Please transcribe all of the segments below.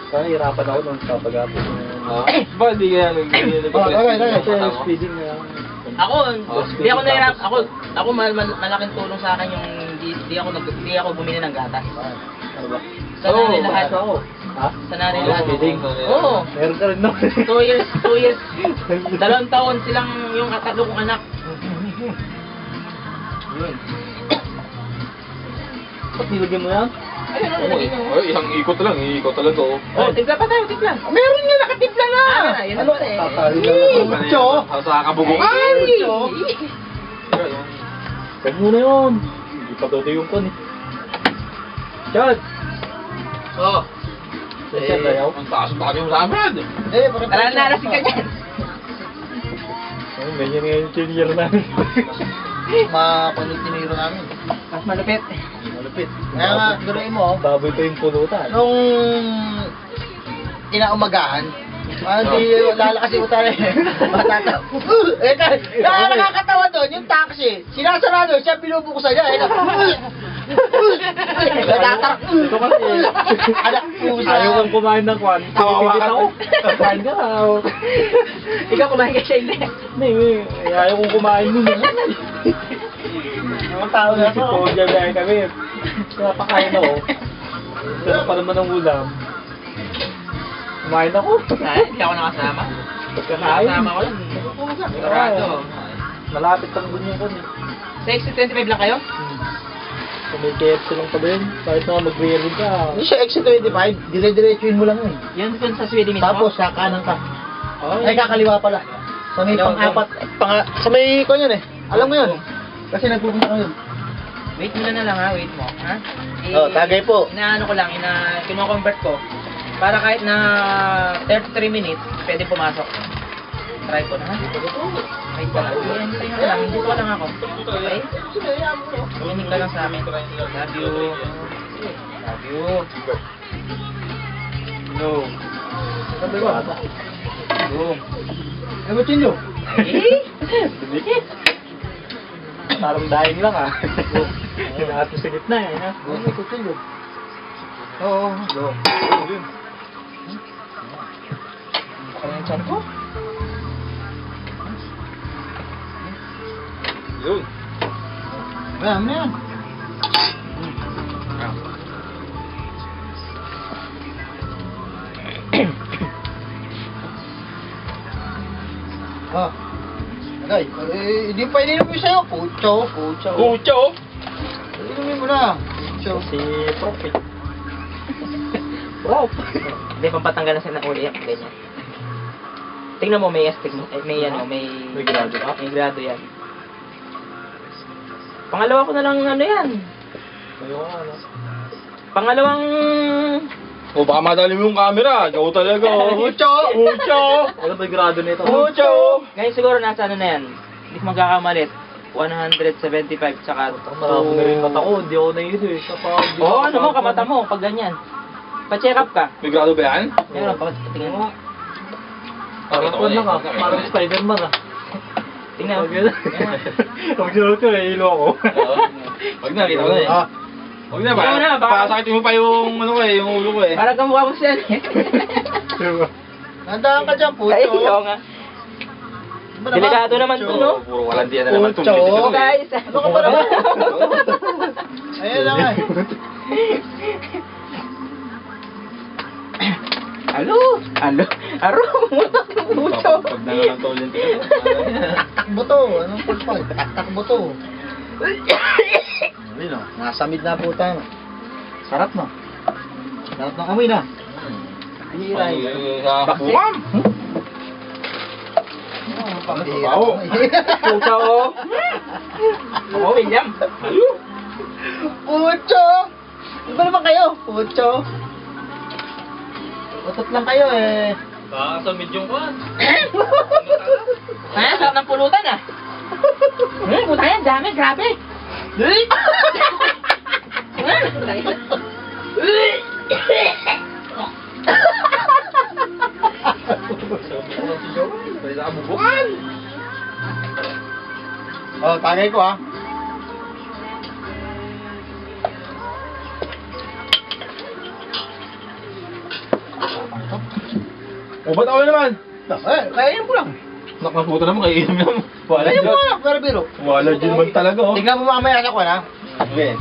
Hirapan ako nung kapag-apos. Ba, di kaya Speeding na. Hindi ako nahirap. Ako malaking tulong sa akin yung hindi ako bumili ng gatas. Ano ba? Sanari lahat. Ako. Ha? Sanari lahat. Speeding. Oo. Meron ka rin no? 2 years. 2 taon silang yung tatlo kong anak. Yun. Ba't nilagyan mo yan? Ayun, ano lagay nyo? Ay, isang ikot lang, ikot talaga. Oh, timpla pa tayo, timpla. Meron nga nakatimpla na! Yun Ano? naman eh. Mucho! Sa kabugungan. Ay! Huwag muna yun. Hindi pa toto yung kon eh. Chad! Oo. Chad ayaw. Ang taas pa kami sa amin. Tara na, lasing ka dyan. Ayun, ganyan nga yung chinir namin. Makulit tiniro namin. Mas malupit. Malupit. Kaya nga, guruin mo, Baboy pa yung pulutan. nung inaumagahan, hindi lalakas yung utara eh. Matata. Nakakatawa doon, yung taxi, sinasarado, siya binubuksan niya. Natatak. Ito kasi, Anak pusa. ayaw kang kumain ng kwan. Kawawa ka. ako. Kumain ka. Ikaw kumain ka siya, hindi. Hindi, ayaw kong kumain nun. Ang tao na Si to. Paul dyan dahil kami. Napakain ako. Sarap pa naman ng ulam. Kumain ako. Hindi ako nakasama. Pagkakain. Nakasama ko lang. Sarado. Malapit lang dun yung kwan eh. Sa exit 25 lang kayo? Sa may KFC lang pa din. Kahit na mag-rearing ka. Hindi siya exit 25, dire-diretsuin mo lang yun. Yan dun sa Sweden mismo? Tapos, kakanan ka. Oh, Ay, kakaliwa pala. Sa may pang-apat, sa may ko yun eh. Alam mo yun. Kasi nagpupunta ko yun. Wait mo na lang ha, wait mo. Ha? Tagay po. Inaano ko lang, kino-convert ko. Para kahit na 33 minutes, pwede pumasok. Try ko na ha. Wait ka lang. Hintay ka lang, hindi ko lang ako. Okay? Hinig ka lang sa amin. Love you. Love you. No. Sabi ko, Boom. ay mo chinyo. Eh? Dumikit. Parang daing lang ah. Hinahato sa gitna eh. ha? Ay ko chinyo. Oo. Ano yung chan ko? Yun. Ayan, ano yan? Ah. Agay, hindi pa ininom yung sa'yo. Pucho. Kucho. Inumin mo na. Pucho. Si Prof eh. Prof. Hindi, pampatanggal na siya ng uli yan. Ganyan. Tingnan mo, may astig mo. May ano, may... May grado ka? May grado yan. Pangalawa ko na lang ano yan. Ayaw ka ano. Pangalawang... O baka madali mo yung camera. Ikaw talaga. Pucho. Kucho. Ano ba yung grado nito? Kucho. Ngayon siguro nasa ano na yan. Hindi ko magkakamalit. 175 tsaka... Marami na rin mata ko. Hindi ako naisip eh. Oo, ano mo, kamata mo, pag ganyan. Pa-check up ka. May grado ba yan? Meron, tingnan mo. Parang kwan lang ah. Parang Spider-Man ah. Tingnan mo. Pag sinulot ko eh, ilo ako. Wag na, kita ko na eh. Ah. Wag na, Ikaw na, baka- pasakitin mo pa yung ano ko eh, yung ulo ko eh. Parang kamukha mo siya eh. Diba? Handaan ka dyan, Pucho. Ay, ikaw nga. Delikado naman to, no? Puro walandian na naman Kucho. tumili dito. Guys, Ano ka ba naman? Ayun lang eh. Alo! Alo! Aro! Mucho! Pag nangangatolin ka. Takbo to. Anong pulpag? Takbo to. Ayun o. Nasa mid na po tayo. Sarap no? Sarap ng amoy na. Hiray. Sa buwan. Pambihira. Pucha, oh! Ako, William. Pucho! Iba naman kayo? Pucho. Utot lang kayo eh. Baka sa medyong kwan. Ha? Sarap ng pulutan ah. Puta yan, dami, grabe. Sa buwan. Oh, tagay ko ha. O, ba't ako naman? Kainin mo lang. Nakaputa naman, kaiinom naman. Wala Kainin mo dyan. lang, pero biro. Wala dyan man talaga, oh. Tingnan mo mamaya ako na. Okay.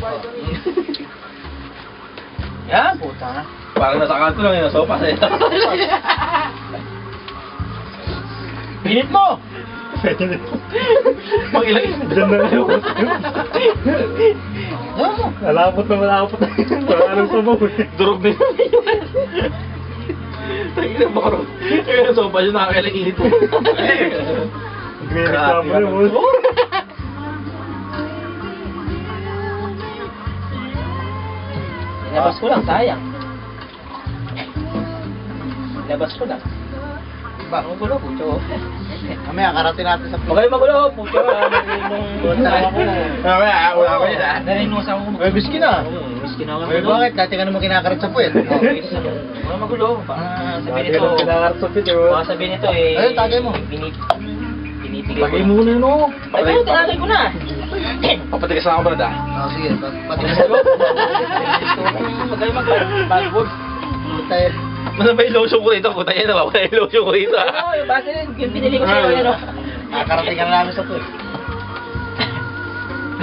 Yan, puta. Parang nasa kanto lang yun, nasa sopa sa'yo. Pinit mo! Mag-ilang Diyan na kayo. Yan mo. Malapot na malapot. Wala nang sabaw eh. durog na yun. Tangin na baro. Kaya nasa sopa yun, nakakailang init mo. Nagre-reklamo na yun. Labas ko lang, sayang. Labas ko lang. Ba? Magulo, pucho. Mamaya, karating natin sa Magaling magulo, pucho. Narinusaw ako. Mamaya, wala ko yun, ah. Narinusaw ako. May biskin na. Miskin ako. May bakit? Dati ka naman kinakarat sa puwet. Mga magulo. Baka sabihin Sabi nito. nung kinakarsapit eh. Baka sabihin nito eh. Ayun, tagay mo. Pinipigay Tagay ko. muna yun oh. Ay, pero tinagay ko na. Papatigas na ako, brad, ah. Sige, pati mo. Magaling mag-backboard. Tayo. Ano ba yung lotion ko rito? Puta yan, nawawala yung lotion ko rito, ah. Ano, yung Vaseline, yung pinili ko sa'yo, yan o. Nakakarating ka na namin sa puwet.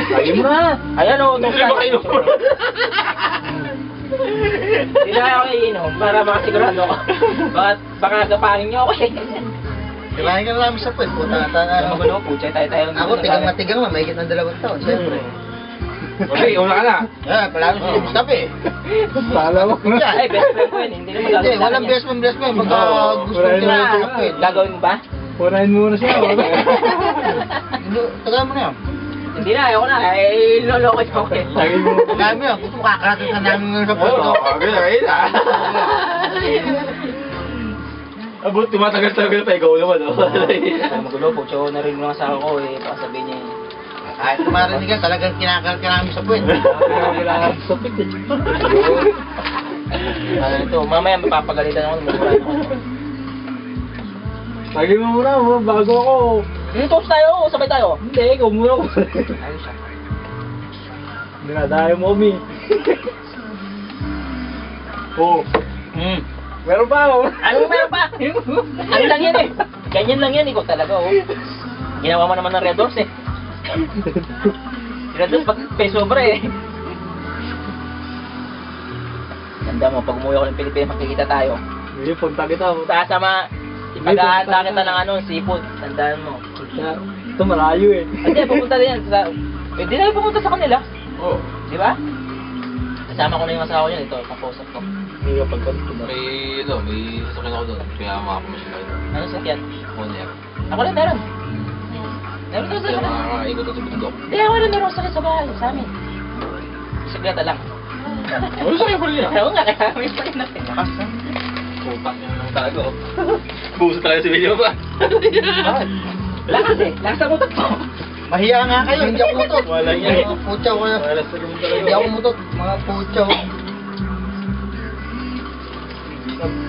Tagay mo na. Ayan o, Hindi ba kayo? Hindi na ako iinom para makasigurado ako. Baka gapangin niyo ako eh. Kailangan ka na namin sa puwet. Puta, Ano magulo, pucha, tayo. Ako, tigang na tigang na, mahigit ng 2 taon, siyempre. Okay, una ka na. Palalo si Mustafa eh. Pala mo. Ay, best friend ko yun, hindi naman Hindi, gagawin sa walang kanya. best man. Pagka gusto Wala mo yun. tinatay sa puwet. Gagawin mo ba? Punahin muna siya. Tagal mo na yan. Hindi na, ayoko na. Ay, loloko ko eh. Tagay mo. Tagal mo yan. Gusto mo kakarating ka namin ngayon sa puwet. Oo, okay, okay na. Abot, tumatagal-tagal pa, ikaw naman, oh. Ay, magulo, pucho, narinig ng asawa ko eh. Baka sabihin niya eh. Kahit tumarinig ka, talagang kinakarat ka namin sa puwet. Kinakarsapit eh. Ano ito, mamaya mapapagalitan ako. Mumurahin ako. Tagay mo muna bago ako. Toast tayo, sabay tayo. Hindi, ikaw muna ako. Ayos siya. Dinadayo mo kami. Oh. Meron pa ako. Ano meron pa? Ano lang yan eh. Ganyan lang yan, ikaw talaga oh. Ginawa mo naman ng Red Doors eh. Red Doors pag sobra eh. Ganda mo, pag umuwi ako ng Pilipinas, makikita tayo. Hindi, punta kita. Sasama, ipag-aanta kita ng seafood. Tandaan mo. Ito malayo eh. Hindi, pupunta rin yan. Hindi na pupunta sa kanila. Oo. Di ba? Kasama ko na yung asawa niya. Ito, kaposap ko. Hindi ka pagkanto na. May sasakyan ako doon. Kaya makapamasya kayo doon. Ano sakyan? Moner. Ako rin meron. Meron daw Kaya sakyan. makakaikot ako sa bundok. Hindi, ako rin meron sakyan sa bahay. Sa amin. Saglata lang. Ano sa'yo pa rin yan? Oo nga, kaya may pa rin natin. Putak niya lang talaga, oh. Buso talaga si William ba? Lakas eh. Lakas ang utak ko. Mahiya nga kayo, hindi ako mutot. Wala yan. Mga putya ko na. Wala sa ganun talaga. Hindi ako mutot, mga putya ko.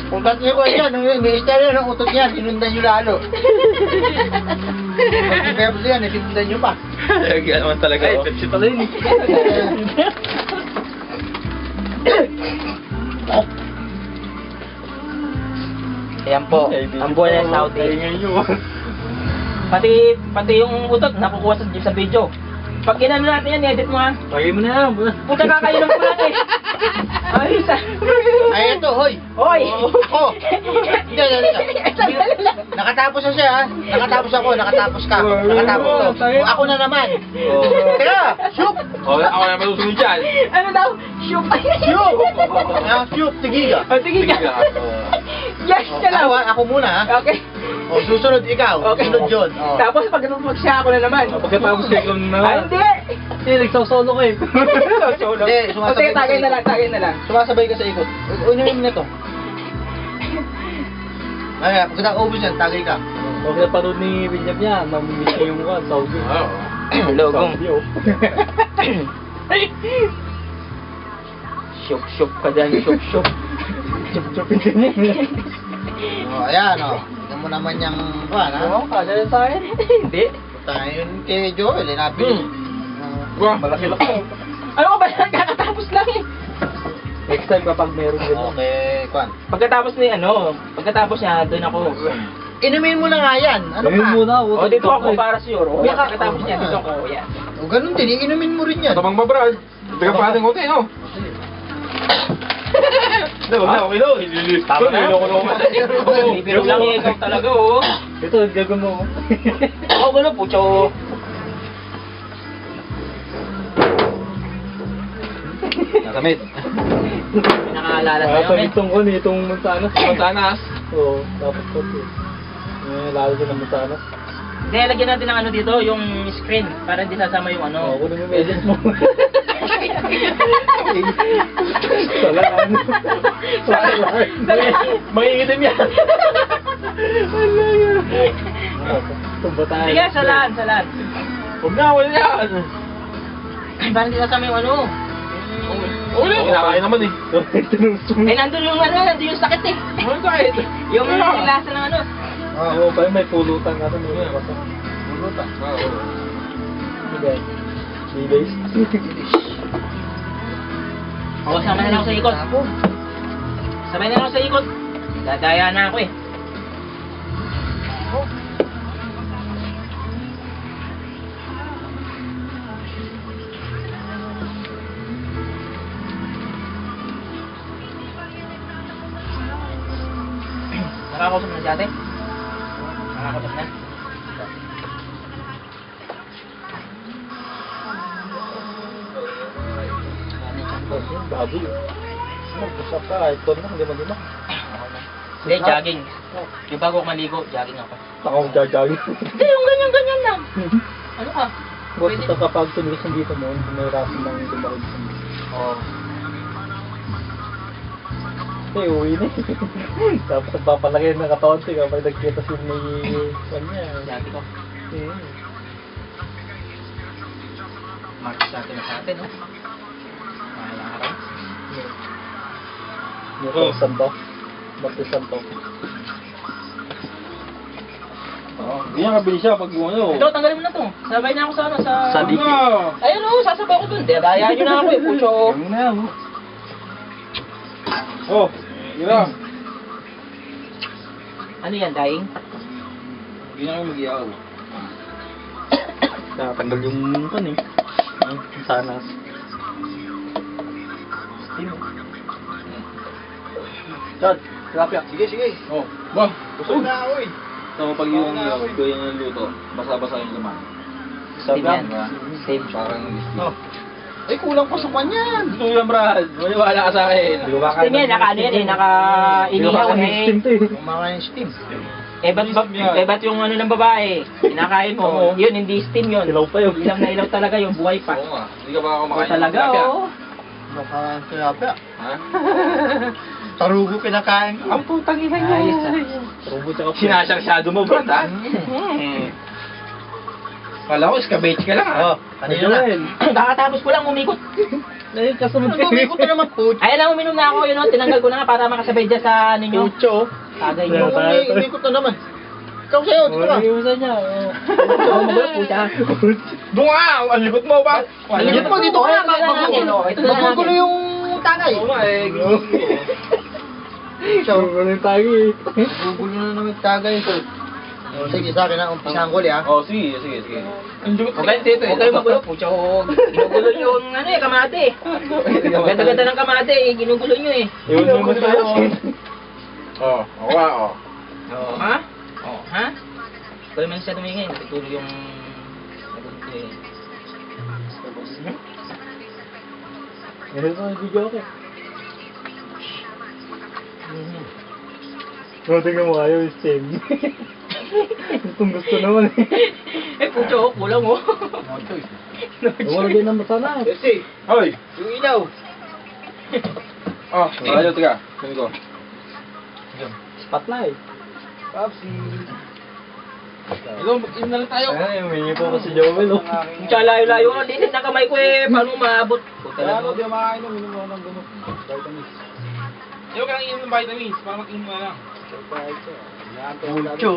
Utot niyo ko yan, may istorya ng utot niya, sinundan niyo lalo. Pag Pepsi yan, sinundan niyo pa. Kaya naman talaga, oh. Pepsi pala yun, eh. Ayan po, ang buwan ng Saudi. Pati yung utot, nakukuha sa video. Pag ginano natin yan, edit mo ha. Tagay mo na yan. Puta kakainom ko lang eh. Ayos ah. Ay, ito, hoy. Hoy! Ako! Hindi, nakatapos na siya, ha? Nakatapos ako, nakatapos ka. Nakatapos to. Ako na naman. Teka! Shoot! Oh, ako na matusunod dyan. Ano daw? Shoot! Shoot! Shoot! Sige ka. Oh, sige ka. Yes ka lang. Ako muna, ha? Okay. O, susunod ikaw. Okay. Susunod yun. O. Tapos pag siya ako na naman. Pagkatapos kayo kung na. Ay, hindi! Hindi, nagsasolo ko eh. Solo. Hindi, sumasabay Okay, tagay na lang, tagay na lang. Sumasabay ka sa ikot. Unuhin mo na to. Ay, pag naubos yan, tagay ka. Huwag na panood ni William niya. Mamimiss niya yung mga Saudi. Oo. Logong. Saudi oh. Shook ka dyan, shook. Chup-chupin ka niya. O, ayan, o. Tignan mo naman yung, ha? Oo, kaya sa akin. Hindi. Tayo yun kay Joel, napili. Wah, malaki lang. Ano ka ba yan? Kakatapos lang eh. Next time kapag meron din. Okay, Kwan. Pagkatapos niya, doon ako. Inumin mo na nga yan. Ano Ngayon ka? muna ako. O, dito ako para sure. O, Baka- pagkatapos niya, dito ako. Yan. O ganun din, inumin mo rin yan. Tabang ba, Brad? Hindi ka pa ating konti, no? Hindi, wag na, okay daw. Tama na. Niloko-loko ka. Bibiro lang eh, ikaw talaga, oh. Ito, gagawin mo. Ako gano'n, pucho. Nasamit. Nakaalala sa'yo, Kapag men. itong kun, itong Mansanas. Mansanas. Oo, tapos ko ito. Lalo din ng Mansanas. Hindi, lagyan natin ng ano dito, yung screen, para hindi sasama yung ano. Oo, kunin mo yung medals mo. Salaan. Salaan. Mangingitim yan. Tumba tayo. Sige, salaan. Huwag na, wala yan. Para hindi sasama yung ano. Okay lang, kinakain naman eh. Eh, nandun yung sakit eh. Ano kahit? Yung lasa ng ano. Oo, pa may pulutan natin. Pulutan. Oo. Sige. Bilis. O, sama na lang ako sa ikot. Sabay na lang ako sa ikot. Dadaya na ako eh. Nakakausap na dati? Nakakausap na? Baboy. Mag-usap ka, kahit ko na, lima-lima. Hindi, jogging. Yung bago ako maligo, jogging ako. Ako jajagin. Hindi, yung ganyan-ganyan lang. Ano ka? Basta kapag tumilis ng dito mo, may rason lang yung tumakit sa mo. Oo. Eh, uwi na eh. Tapos nagpapalaki ng katawan ko kapag nagkita si may kanya. Jogging ko. March sa atin, no? Mahalang araw. Yung santo. Bakit santo? Oo. Ganyan kabilis siya pag ano. Ito, tanggalin mo na to. Sabay na ako sa ano, sa... Sa dikit. Ayun o, sasabay ako dun. Daya nyo na ako eh, pucho. Ano na yan? Oh, gira. Ano yan, dying? Hindi na kayo mag-iyaw. Nakatanggal yung kan eh. Yung sanas. Chad, tilapia. Sige. Oh, bah. Busog na ako eh. So, pag yung gawin ng luto, basa-basa yung laman. Steam yan. Steam. Parang Oh. Ay, kulang pa sa kanya. Gusto yan, Brad. Maniwala ka sa akin. Steam yan, naka-ano yan eh, naka-inihaw eh. Yung mga yung steam. Ba't yung ano ng babae, kinakain mo, yun, hindi steam yun. Ilaw pa yun. Ilaw na ilaw talaga yung buhay pa. Oo nga. Hindi ka ba O kumakain talaga, tilapia? oo. Baka tilapia. Ha? Tarugo kinakain ko. Ang putang ina Ayos ah. Rubo tsaka po. Sinasyangsyado mo, Brad, ha? Kala ko, escabeche ka lang, ha? Oh, kanina na. Kakatapos ko lang umikot. Ayun, kasunod ka. Lumikot na naman po. Ayan na, uminom na ako, yun o, tinanggal ko na nga para makasabay dyan sa ninyo. Pucho. Tagay nyo. Umikot na naman. Ikaw sa'yo, dito ka. Iusan niya. Oo, magulo po siya. Doon nga! Ang likot mo ba? Ang likot mo, dito ka na, ito na lang Magugulo natin. yung tagay. Oo nga, eh. So, walang tagi. Magugulo na naman yung tagay. Sige, sa akin na, umpisahan ko li ah. Oh, sige. Ang likot Okay, huwag kayo magulo po siya. Ginugulo yung ano eh, kamate. Ganda-ganda ng kamate eh, ginugulo nyo eh. Iwan mo sa Oh, oo nga, oh. Oo, ha? Oo, ha? Kaya man siya tumingin, natutulog yung... Meron ko ng video ako. No, tingnan mo ayaw yung stem. Gustong gusto naman eh. Eh, pucho, kulang oh. Wala din naman sana. Jesse! Hoy! Yung ilaw. Oh, ayaw, tiga. Saan ko? Spotlight. Papsi. Ito, mag-in na lang tayo. Ay, humingi po ko si Joel. Oh. Tsaka layo-layo ko, linis na kamay ko eh, paano maabot? Kaya ano, di ako makakainom, minum ako ng gamot. Vitamins. Ayaw ka lang inom ng vitamins, para mag-inom na lang. Pucho.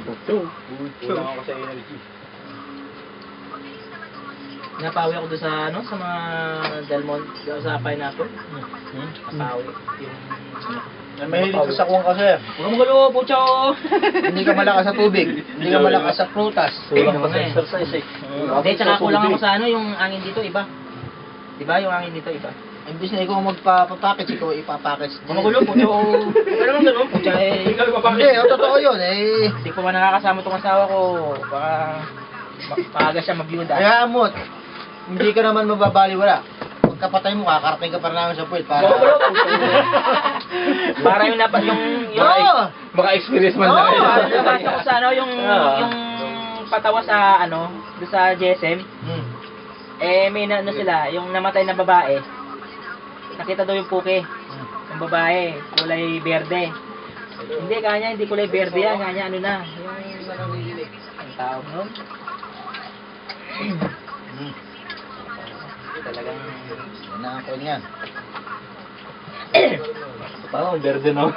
Pucho. Kulang ako sa energy. Napawi ako doon sa, ano, sa mga Del Monte, doon sa pineapple. Napawi. Yung... Mahilig ka sa kuwang kasi. Huwag mo gulo, pucho! Hindi ka malakas sa tubig. Hindi ka malakas sa prutas. Kulang pa sa Eh. exercise eh. Hindi, tsaka kulang ako sa ano, yung angin dito, iba. Diba, yung angin dito, iba. Imbis na ikaw magpapapackage, ikaw ipapackage. Huwag mo gulo, pucho! Huwag naman ganun, pucho eh. Ikaw ipapakit. Hindi, totoo yun eh. Hindi ko man nakakasama itong asawa ko. Baka maaga siya mabyuda. Kaya mo, hindi ka naman mababaliwala. Pagkapatay mo, kakarating ka para namin sa puwet. Para... Para yung napas yung Oo! Baka experience man Oo, na kayo. nabasa ko sa ano yung patawa sa ano do sa GSM. Hmm. Eh may na, ano sila, yung namatay na babae. Nakita daw yung puke. Yung babae, kulay berde. Hindi kanya, hindi kulay berde yan, kanya ano na, yung ang tawag nun. Talagang Yan na ang call niyan. Parang verde na.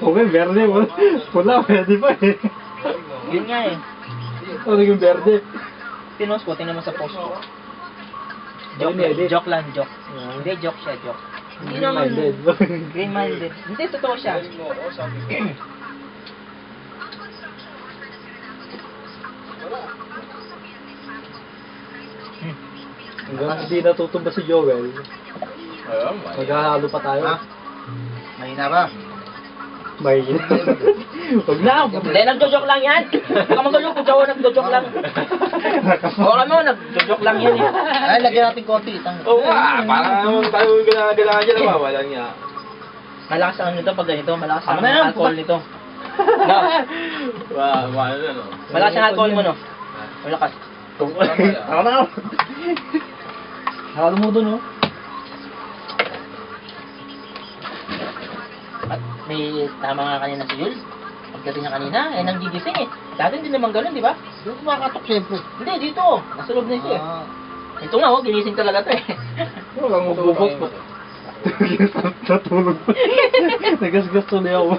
Okay, verde mo. Wala, pwede pa eh. yun nga eh. Ano naging verde? Pinost ko, tingnan mo sa post ko. Joke na, edit. Joke lang, joke. Ah. Hindi, joke siya, joke. Hindi naman. Minded. Green-minded. Hindi, totoo siya. Hanggang hindi natutumba si Joel, maghahalo pa tayo. Ha? Mahina ba? May Huwag na. Hindi, nagjo-joke lang yan. Huwag ka magulo, kung siya nagjo-joke lang. Oo ka mo, nagjo-joke lang yan eh. Ay, lagyan natin konti. Oo nga, para naman tayo gala-gala dyan naman. Wala niya. Malakas ang nito pag ganito, malakas ang Tama na yan, alcohol nito. No, Ano na, no? malakas ang alcohol mo, no? Malakas. Ako na. Halo mo doon, oh. At may tama nga kanina si Jules. Pagdating niya kanina, eh nanggigising eh. Dati hindi naman ganun, di ba? Doon kumakatok siyempre. Hindi, dito. Nasa loob na siya eh. Ito nga, oh, ginising talaga to eh. Walang magbubot po. Natulog pa. Nagasgas tuloy ako.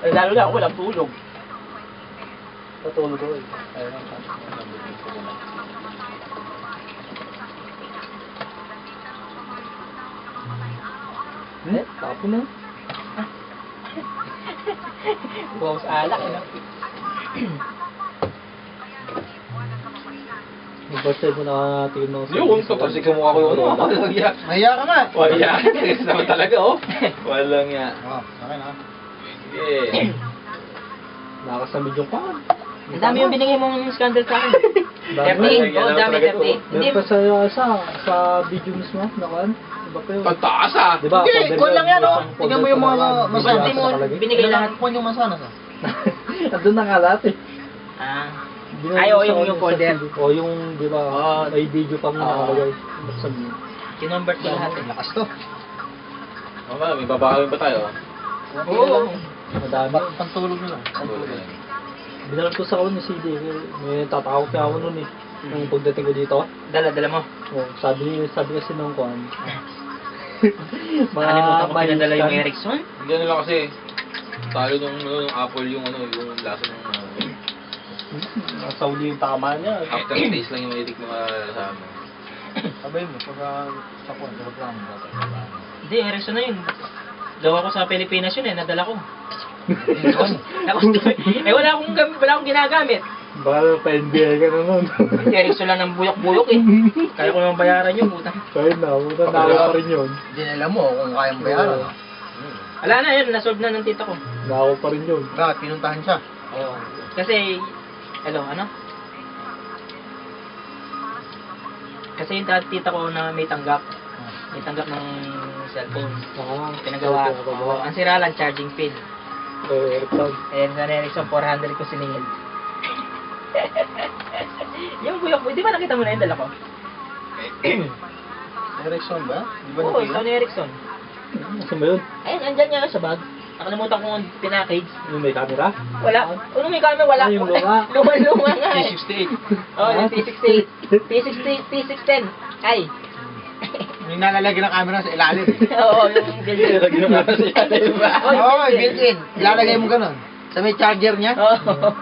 Eh, lalo na ako, walang tulog. Natulog ako eh. Tapo na. Wow, sa alak, ano? Mag-birthday mo nakatingin mo. Yung, tapos ikaw mukha ko yung ano. Walang ya. Mahiya ka nga. Wala ya. Yes naman talaga, oh. Walang ya. Okay na. Yeah. Nakasamid yung pan. Ang dami yung binigay mong scandal sa akin. 38, oh, dami 38. Hindi, Meron pa sa video mismo, nakan. Diba pa yun? Pagtaas ah. Diba? Hindi, kung lang yan, oh. Tingnan mo yung mga masana. Hindi mo binigay lahat. Kung yung masana sa. Andun na nga lahat eh. Ah, Binigay Ay, ko oo, sa yung kanya sa folder. CD. O yung, di ba, may video pa mo nakalagay. Buksan mo. kinumbert ko lahat eh. Lakas to. Mama, may babakawin pa tayo. Oo. Madami. Pantulog nila. Binalag ko sa kawan yung CD. May tatakot niya ako nun eh. Nung pagdating ko dito. Dala mo. Oh, sabi kasi nung kuhan. Nakalimutan ko pinadala yung Ericsson. Hindi nila kasi talo nung Apple yung yung lasa ng Nasa uli yung tama niya. after taste lang yung edict mo sa amin. Sabay mo, pag sa kuwan, sa reklamo. Hindi, Ericsson na yun. Gawa ko sa Pilipinas yun eh, nadala ko. Tapos, wala akong ginagamit. Baka pa-NBI ka na nun. Ericsson lang ng buyok-buyok eh. Kaya ko naman bayaran yun, puta. Kaya na, nakawa pa rin yun. Dinala mo kung kaya mo bayaran. Wala na yun, nasolve na ng tita ko. Nakawa pa rin yun. Bakit? Pinuntahan siya. Oo. Kasi, ano? Kasi yung tita ko na may tanggap ng cellphone. Pinagawa. Oo, ang sira lang, charging pin. Ericsson. Ayan, sa Ericsson, 400 ko siningil. Yung buyok, di ba nakita mo na yung dala ko? Ericsson ba? Di ba Oo, ito ni Ericsson. Saan ba yun? Ayun, andyan niya sa bag. Nakalimutan kong pinackage. Yung may camera? Wala. Ano may camera? Wala. Yung luma. Luma nga eh. T68. Oo, yung T68. T610. Ay. Yung nalalagay ng camera sa ilalim. Oo, yung built-in. Oo, built-in. Ilalagay mo ganun. Sa may charger niya. Oo.